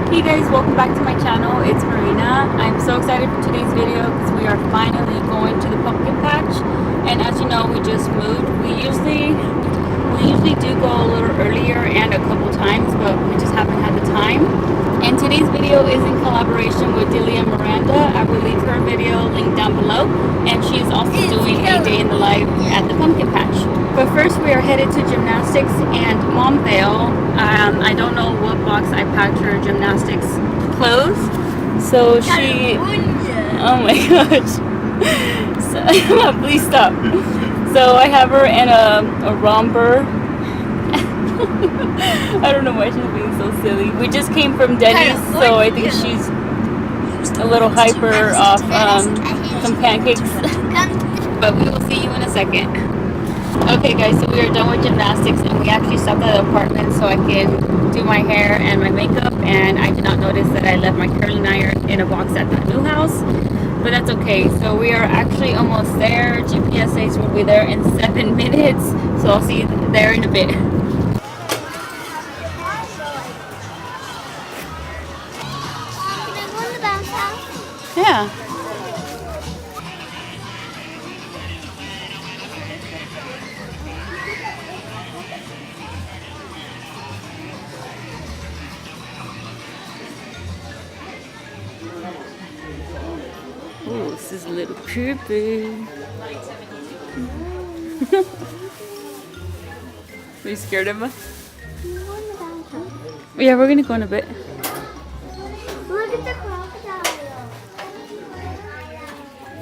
Hey guys, welcome back to my channel. It's Marina. I'm so excited for today's video because we are finally going to the pumpkin patch. And as you know, we just moved. We usually do go a little earlier and a couple times, but we just haven't had the time. And today's video is in collaboration with Ditl and Miranda. I will leave her video linked down below. And she is also doing a day in the life at the pumpkin patch. But first we are headed to gymnastics and Mom Vale. I don't know what box I packed her gymnastics clothes. So she... Oh my gosh. So, please stop. So I have her in a romper. I don't know why she's being so silly. We just came from Denny's, so I think she's a little hyper off some pancakes. But we will see you in a second. Okay guys, so we are done with gymnastics and we actually stopped at the apartment so I can do my hair and my makeup, and I did not notice that I left my curling iron in a box at the new house, but that's okay. So we are actually almost there. GPS says we'll be there in 7 minutes, so I'll see you there in a bit. Yeah. Oh, this is a little creepy. Are you scared of us? Yeah, we're gonna go in a bit. Look at the crocodile.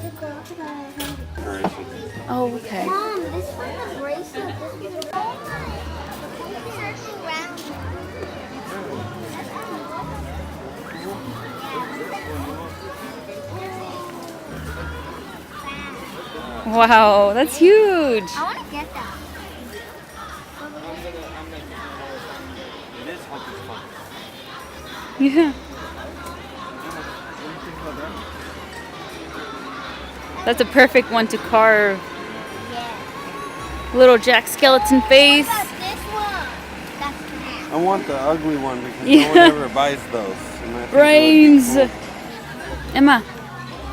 The crocodile. Oh, okay. Mom, this one's a bracelet. This one's a Wow, that's huge. I want to get that. Yeah. That's a perfect one to carve. Yeah. Little Jack Skeleton face. What about this one? That's cat. I want the ugly one because Yeah. no one ever buys those. And I think Brains. it would be cool. Emma,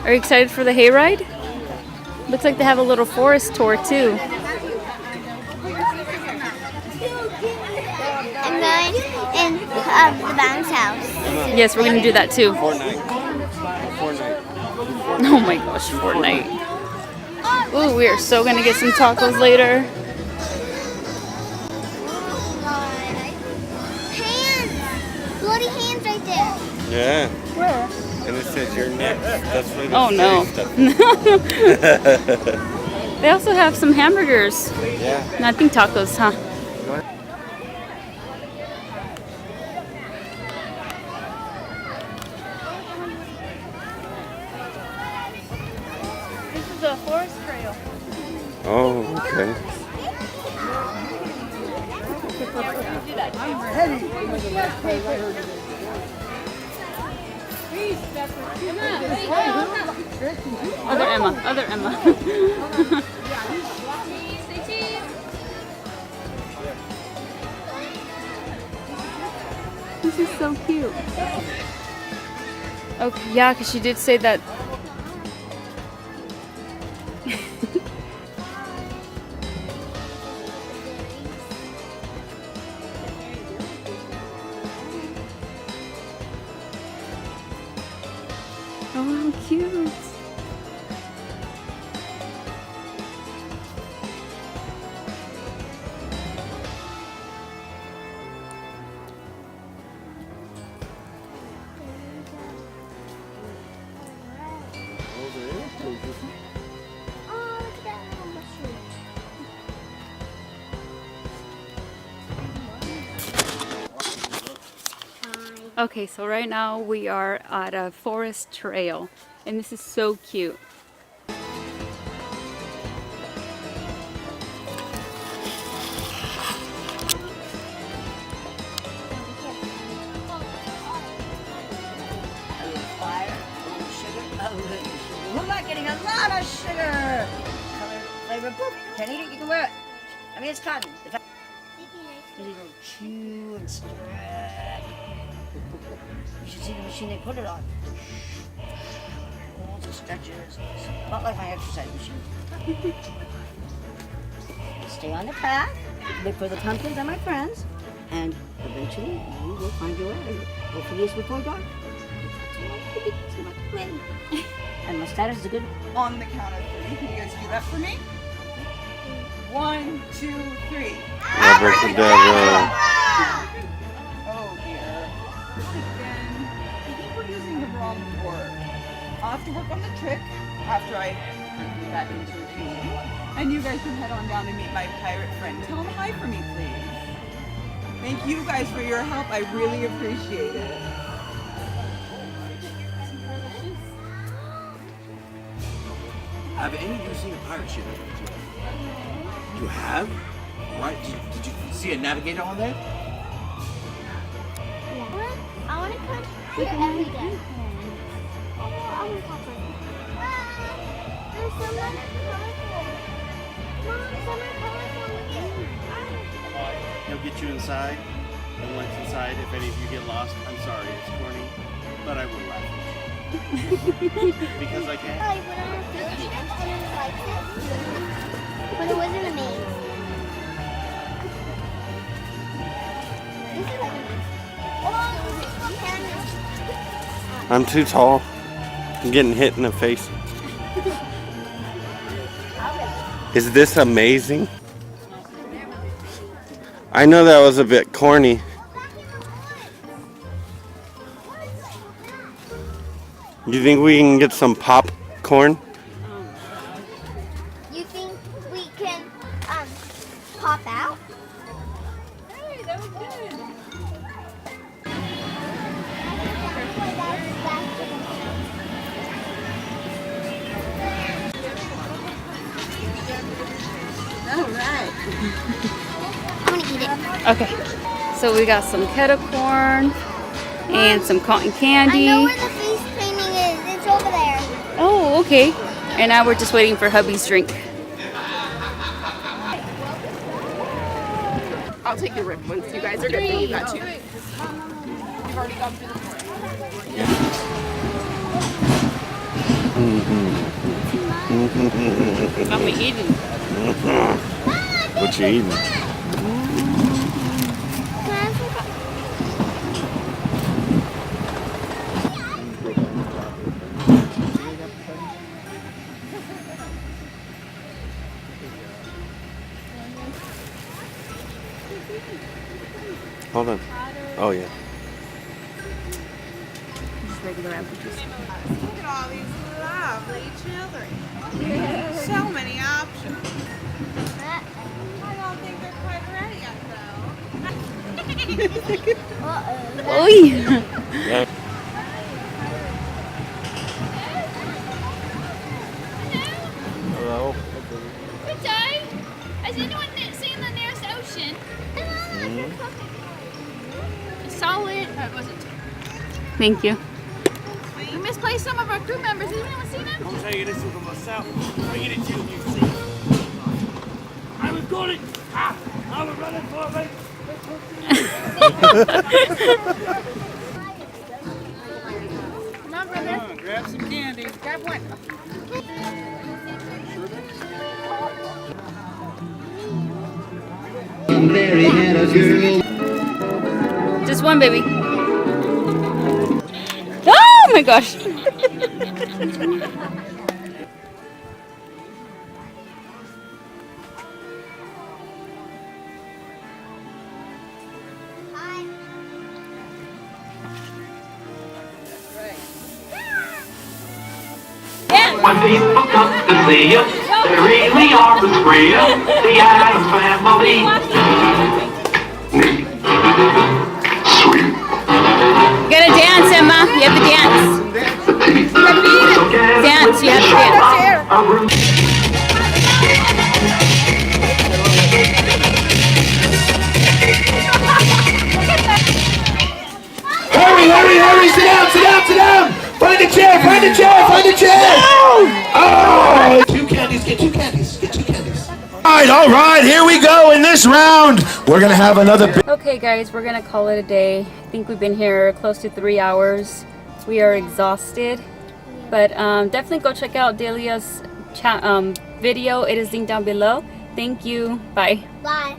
are you excited for the hayride? Looks like they have a little forest tour too. I'm going in the bounce house. Yes, we're gonna do that too. Fortnite. Oh my gosh, Fortnite. Ooh, we are so gonna get some tacos later. Hands! Bloody hands right there. Yeah. Where? And it says you're next. That's why they Oh no. stuff. They also have some hamburgers. Yeah. And I think tacos, huh? This is a forest trail. Oh, okay. Other Emma, other Emma. This is so cute. Okay, yeah, because she did say that. Oh, how cute. Oh, look at that little mushroom. Okay, so right now we are at a forest trail, and this is so cute. Who like getting a lot of sugar? Color, flavor, boop. Can't eat it, you can wear it. I mean, it's cotton. You can chew and stretch. You should see the machine they put it on. All the stretches. Not like my exercise machine. Stay on the path. Look for the pumpkins and my friends. And eventually you will find your way. Hopefully it's before dark. And my status is good. On the count of 3, can you guys do that for me? 1, 2, 3. Abracadabra. Oh dear. Again, I think we're using the wrong word. I'll have to work on the trick after I do that into a team. And you guys can head on down and meet my pirate friend. Tell him hi for me, please. Thank you guys for your help. I really appreciate it. Have any of you seen a pirate ship? You have? Right? Did you see a navigator on there? I want to come here every day. I want to talk about it. There's so much colorful. Mom, so much colorful. He'll get you inside, and once inside, if any of you get lost, I'm sorry, it's corny, but I will laugh at you. Because I can. Like when I was fishing and it was like this. But it wasn't a maze. This is like a maze. Oh, canyon. I'm too tall. I'm getting hit in the face. Is this amazing? I know that was a bit corny. You think we can get some popcorn? You think we can pop out? Hey, that was good. All right. I'm gonna eat it. Okay, so we got some kettle corn and some cotton candy. I know where the face painting is. It's over there. Oh, okay. And now we're just waiting for hubby's drink. I'll take the ripped ones. You guys are good. You got 2. You've already gone through the I'm eating. What you eating? Hold on. Oh yeah. Just regular apple juice. Look at all these lovely children. So many options. I don't think they're quite ready yet, though. Oi! Yeah. Hello. Good day. Has anyone seen the nearest ocean? Solid. That wasn't. Thank you. We misplaced some of our crew members. Has anyone seen them? I'll tell you this one for myself. I get it too, you see. I was got it. Ah, I was running for me. Come on, brother. Come on, grab some candy. Grab one. Just one, baby. Oh my gosh. When people come to see you, they really are the real, the Addams Family. Sweet. You gotta dance, Emma. You have to dance. Dance. You have to dance. Hurry, sit down. Find a chair. Oh! Get two candies. All right, here we go in this round. We're gonna have another big Okay guys, we're gonna call it a day. I think we've been here close to 3 hours. We are exhausted, but definitely go check out Delia's video. It is linked down below. Thank you. Bye. Bye.